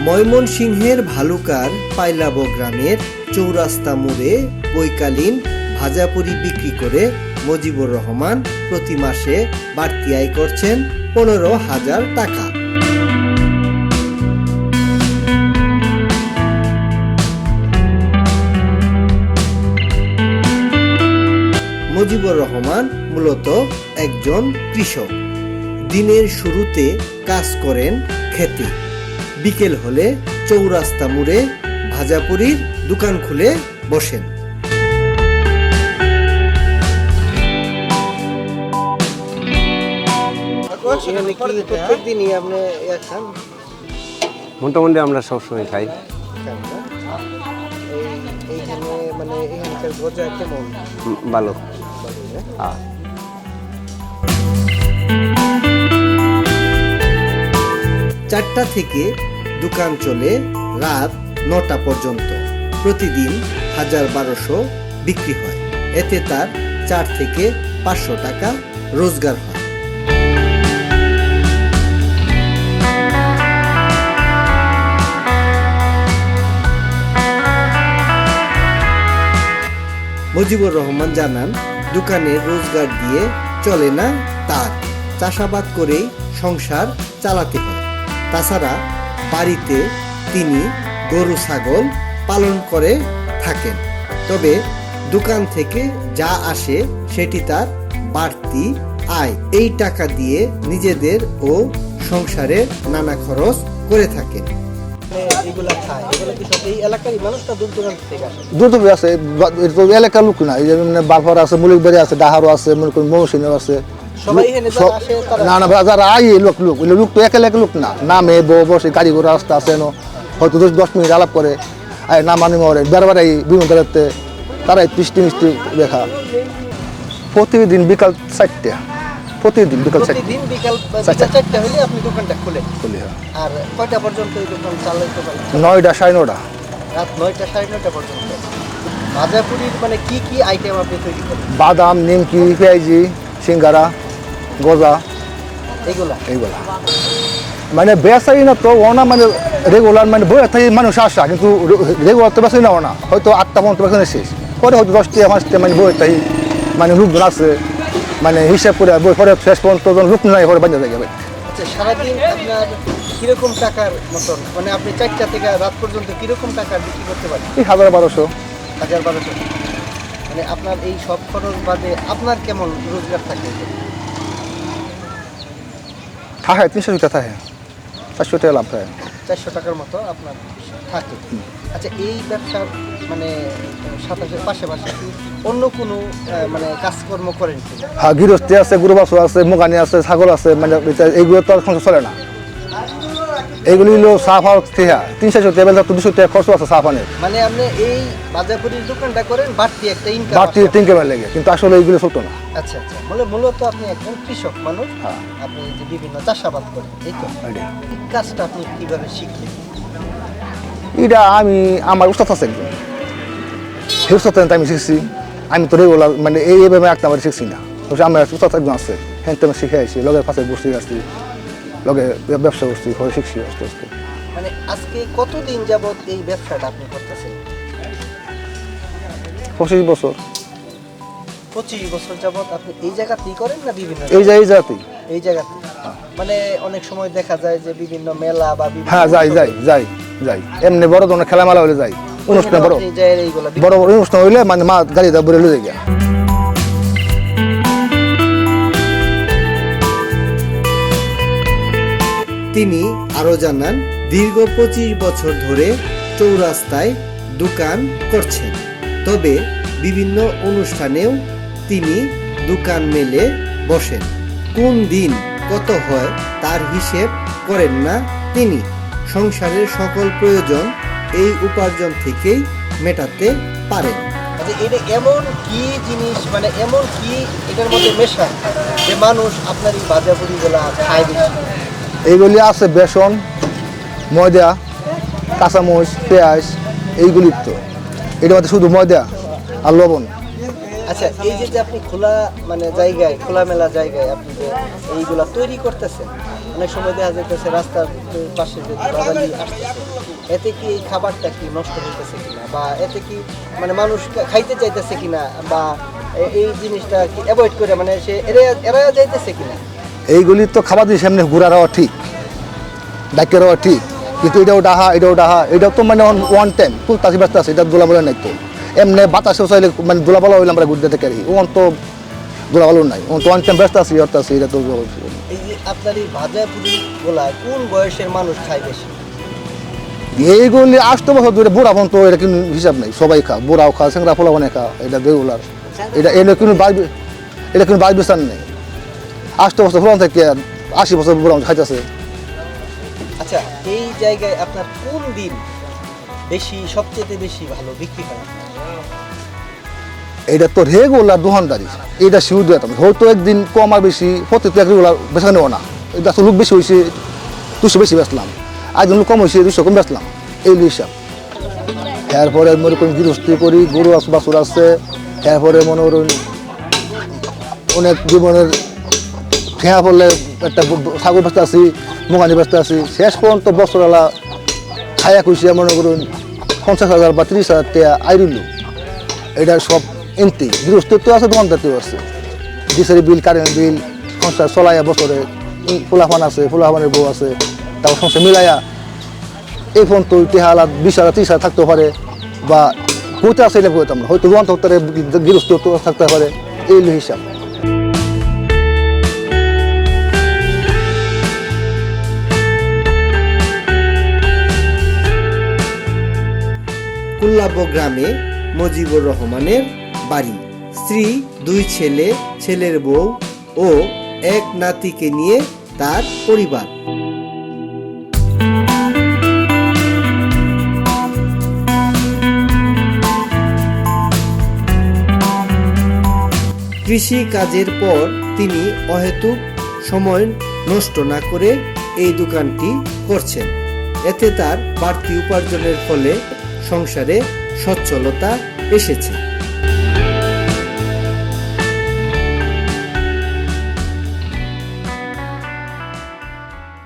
ময়মনসিংহের ভালুকার পাইলাবো গ্রামের চৌরাস্তা মোড়ে বৈকালীন ভাজাপুরি বিক্রি করে মজিবুর রহমান প্রতি মাসে বাড়তি আয় করছেন 15,000 টাকা। মজিবুর রহমান মূলত একজন কৃষক। দিনের শুরুতে কাজ করেন খেতে, বিকেল হলে চৌরাস্তা মোড়ে ভাজাপুরির দোকান খুলে বসেন। মোটামুটি আমরা সবসময় খাই। ভালো। 4টা থেকে দোকান চলে রাত 9টা পর্যন্ত। প্রতিদিন 1000-1200 বিক্রি হয়। এতে তার 4 থেকে 500 টাকা রোজগার হয়। মজিবুর রহমান জানান, দোকানের রোজগার দিয়ে চলে না তার, চাষাবাদ করেই সংসার চালাতে হয়। তাছাড়া বাড়িতে তিনি গরু ছাগল পালন করে থাকেন। তবে দোকান থেকে যা আসে সেটি তার বাড়তি আয়। এই টাকা দিয়ে নিজেদের ও সংসারের নানা খরচ করে থাকেন। এলাকার লোক না, বালফার আছে, মুলিকবাড়ি আছে, ডাহারও আছে, মৌসিনও আছে। না না, যারা লোক তো এলাকা লোক না, নামে বসে গাড়ি ঘোড়া রাস্তা আছে, হয়তো 10 মিনিট আলাপ করে না মানে মরে বেড়াবার বিভিন্ন বেড়াতে তারাই মিষ্টি মিষ্টি দেখা। প্রতিদিন বিকাল 4টা, প্রতিদিন বিকাল 4টা হলে আপনি দোকানটা খুলে আর কয়টা পর্যন্ত এই দোকান চালাতে পারেন? 9টা 9:30 রাত 9টা 9:30 পর্যন্ত। ভাজাপুরির মানে কি কি আইটেম আপনি তৈরি করেন? বাদাম, নিমকি, পেঁয়াজি, সিঙ্গারা, গজা, এইগুলা মানে বেসাই না তো ওনা, মানে রেগুলার মানে বই থাকে মানুষ আসা, কিন্তু রেগুলার তো বেসাই না ওনা, হয়তো 8টা পর্যন্ত বেসানো শেষ পরে হয়তো 10টা 5টা মানে বই তাই মানে লোকজন আছে, মানে হিসাব করে বই পরে শেষ পর্যন্ত লোক নাই পরে বাজে যাবে। আচ্ছা, সারাদিন আপনার কিরকম টাকার মতন, মানে আপনি 4টা থেকে রাত পর্যন্ত কিরকম টাকা বিক্রি করতে পারেন? 1000-1200 মানে আপনার এই সব খরচ বাদে আপনার কেমন রোজগার থাকে? থাকে 300 টাকা, থাকে 400 টাকা লাভ থাকে, 400 টাকার মতো আপনার থাকে। আচ্ছা, এই ব্যবসার মানে পাশাপাশি কি অন্য কোনো মানে কাজকর্ম করেন কি? হ্যাঁ, গৃহস্থী আছে, গরু বাছুর আছে, মুগানি আছে, ছাগল আছে, মানে এইগুলো তো সংসার চলে না। এইগুলি হলো সাফা 300 টাকা 200 টাকা খরচ আছে সাফানের। মানে আপনি এই ভাজাপুরির দোকানটা করেন বাড়তি একটা ইনকাম, বাড়তি ইনকাম লাগে, কিন্তু আসলে এইগুলো চলতো না। আচ্ছা, মূলত আপনি একজন কৃষক মানুষ। আপনি যে বিভিন্ন চাষাবাদ করেন, এই তো এই কাজটা আপনি কিভাবে শিখলেন? এটা আমি আমার উস্তাদ আছে একজন, সেই উস্তাদ আমি শিখছি। আমি তো রেগুলার মানে এইভাবে একটা আমার শিখছি না, আমার উস্তাদ একজন আছে, হ্যাঁ আমি শিখে আসছি, লগের পাশে বসে আসছি, লগে ব্যবসা করছি, পরে শিখছি আস্তে আস্তে। মানে আজকে কতদিন যাবত এই ব্যবসাটা আপনি করতেছেন? 25 বছর। 25 বছর যাবত আপনি এই জায়গাতেই করেন না বিভিন্ন? এই জায়গাতেই। মানে অনেক সময় দেখা যায় যে বিভিন্ন মেলা বা হ্যাঁ যাই এমনি বড় ধরনের খেলা মেলা হলে যাই, অনুষ্ঠান বড় অনুষ্ঠান হইলে মানে মা গাড়ি দা বলে লয়ে যায়। তিনি আরো জানান, দীর্ঘ 25 বছর ধরে চৌরাস্তায় দোকান করছেন। তবে বিভিন্ন অনুষ্ঠানেও তিনি দোকান মেলে বসেন। কোন দিন কত হয় তার হিসেব করেন না তিনি। সংসারের সকল প্রয়োজন এই উপার্জন থেকেই মেটাতে পারেন। এটা এমন কি জিনিস, মানে এমন কি এটার মধ্যে মেশা যে মানুষ আপনার এই ভাজাপুরিগুলা খায় বেশি? এইগুলি আছে বেসন, ময়দা, কাঁচামরিচ, পেঁয়াজ, এইগুলি তো এটার মধ্যে শুধু ময়দা আর লবণ। আচ্ছা, এই যে আপনি খোলা মানে জায়গায়, খোলামেলা জায়গায় আপনি যে এইগুলা তৈরি করতেছেন, অনেক সময় দেখা যাইতেছে রাস্তার পাশে যে ধুলাবালি আসতেছে, এতে কি এই খাবারটা কি নষ্ট হইতেছে কিনা, বা এতে কি মানে মানুষ খাইতে চাইতেছে কিনা, বা এই জিনিসটা কি অ্যাভয়েড করে মানে সে এরা যাইতেছে কিনা? এইগুলি তো খাবার দিয়ে সামনে ঘুরার হওয়া ঠিক, ডাকের হওয়া ঠিক, কিন্তু এটাও ডাহা এটাও তো মানে ওয়ান টাইম ফুল তাসি ব্যস্ত আছে, এটা দোলাবলা নাই তো। এমনি বাতাসে চাইলে মানে দোলাবলা হইলে আমরা ঘুরতে থাকি, ওন তো দোলাবলো নাই, ওন তো ওয়ান টাইম ব্যস্ত আছি অর্থ আছে, এটা তো এই যে আপনার এই ভাজা পুরি গোলা কোন বয়সের মানুষ খায় বেশি? এইগুলি 8 বছর ধরে বুড়া পর্যন্ত এটা কিন্তু হিসাব নেই, সবাই খা, বুড়াও খা, সেংরা ফোলা মানে খা, এটা রেগুলার, এটা এনে কোনো এটা কোনো বাই বিচার নেই। 8 বছর পুরান থেকে 80 বছর বুড়া খাইতেছে। আচ্ছা, এই জায়গায় আপনার কোন দিন সবচেয়ে বেশি ভালো বিক্রি হয়? এটা তো রেগুলার দোকানদারি, এটা শিউ দিতাম, হয়তো একদিন কম আর বেশি প্রত্যেক রেগুলার বেচা নেব না, এটা লোক বেশি হয়েছে 200 বেশি বেচলাম, একদিন লোক কম হয়েছে 200 কম বেচলাম, এই হিসাব। এরপরে মনে করুন গৃহস্থী করি, গরু বাছুর আছে, এরপরে মনে করুন অনেক জীবনের ঠেঁয়া পড়লে একটা ছাগল বেচতে আসি, মোগানি বেচতে আসি, শেষ পর্যন্ত বছরবেলা খায়া খুশিয়া মনে করুন 50,000 বা 30,000 টাকা আইরিল। এটা সব এমতি গৃহস্থত্ব আছে, দোকানদারিও আছে, ডিসারি বিল, কারেন্ট বিল, সংসার চলাইয়া বছরে, ফুলাফান আছে, ফুলাফানের বউ আছে, তারপর সংসার মিলাইয়া এই ফোন তো টেহালা 20,000 30,000 থাকতে পারে, বা কইতে আছে এটা কইতাম না, হয়তো দোকান থাকতে পারে, গৃহস্থত্ব থাকতে পারে, এই হিসাব। কুল্লাব গ্রামে মজিবুর রহমানের বাড়ি। স্ত্রী, 2 ছেলে, ছেলের বউ ও 1 নাতিকে নিয়ে তার পরিবার। কৃষি কাজের পর তিনি অহেতুক সময় নষ্ট না করে এই দোকানটি করছেন। এতে তার বাড়তি উপার্জনের ফলে সংসারে সচ্ছলতা এসেছে।